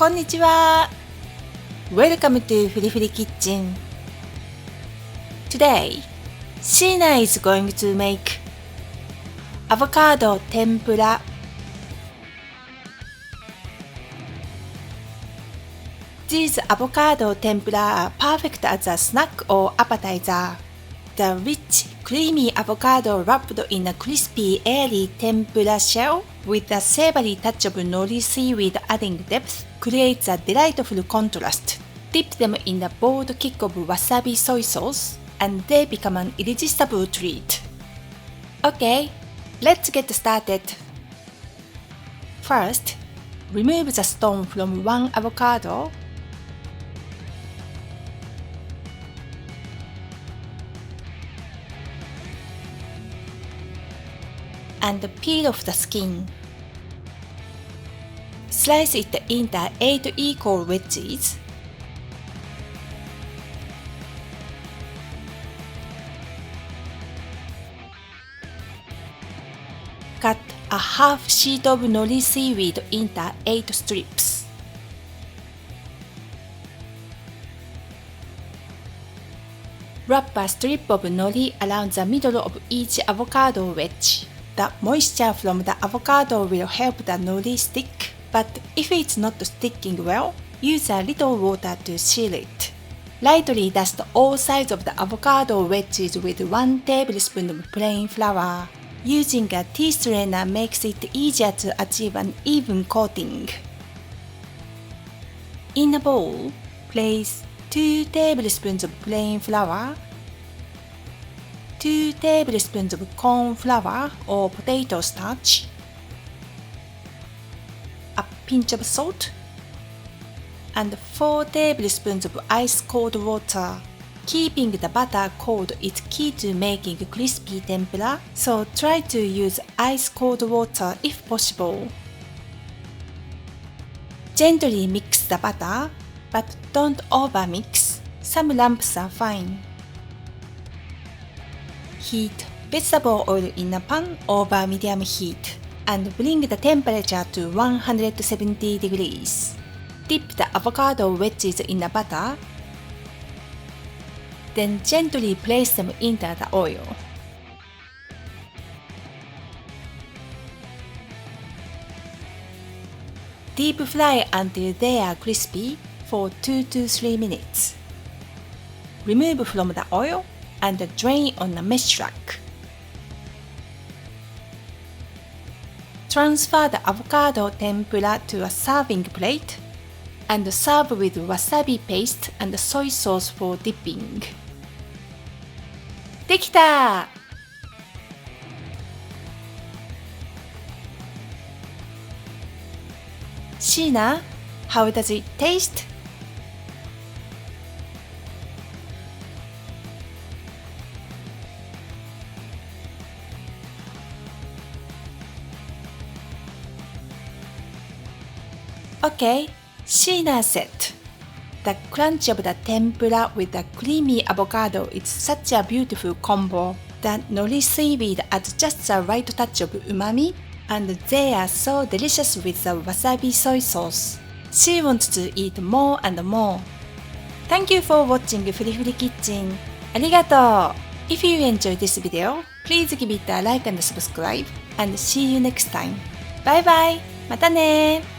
こんにちは。Welcome to フリフリキッチン。Today, Sheena is going to make avocado tempura. These avocado tempura are perfect as a snack or appetizer. The rich, creamy avocado wrapped in a crispy, airy tempura shell with a savory touch of nori seaweed adding depth creates a delightful contrast. Dip them in a bold kick of wasabi soy sauce and they become an irresistible treat. Okay, let's get started. First, remove the stone from one avocado. And peel off the skin. Slice it into 8 equal wedges. Cut a half sheet of nori seaweed into 8 strips. Wrap a strip of nori around the middle of each avocado wedge. The moisture from the avocado will help the nori stick, but if it's not sticking well, use a little water to seal it. Lightly dust all sides of the avocado wedges with 1 tablespoon of plain flour. Using a tea strainer makes it easier to achieve an even coating. In a bowl, place 2 tablespoons of plain flour, 2 tablespoons of cornflour or potato starch, a pinch of salt, and 4 tablespoons of ice-cold water. Keeping the butter cold is key to making crispy tempura, so try to use ice-cold water if possible. Gently mix the butter, but don't overmix. Some lumps are fine. Heat vegetable oil in a pan over medium heat and bring the temperature to 170 degrees. Dip the avocado wedges in the butter, then gently place them into the oil. Deep fry until they are crispy for 2 to 3 minutes. Remove from the oil and drain on a mesh rack. Transfer the avocado tempura to a serving plate and serve with wasabi paste and soy sauce for dipping. できた! Sheena, how does it taste? Okay, Sheena said, the crunch of the tempura with the creamy avocado is such a beautiful combo. The nori seaweed adds just the right touch of umami, and they are so delicious with the wasabi soy sauce. She wants to eat more and more. Thank you for watching フリフリキッチン。ありがとう。If you enjoyed this video, please give it a like and subscribe, and see you next time. Bye bye. またね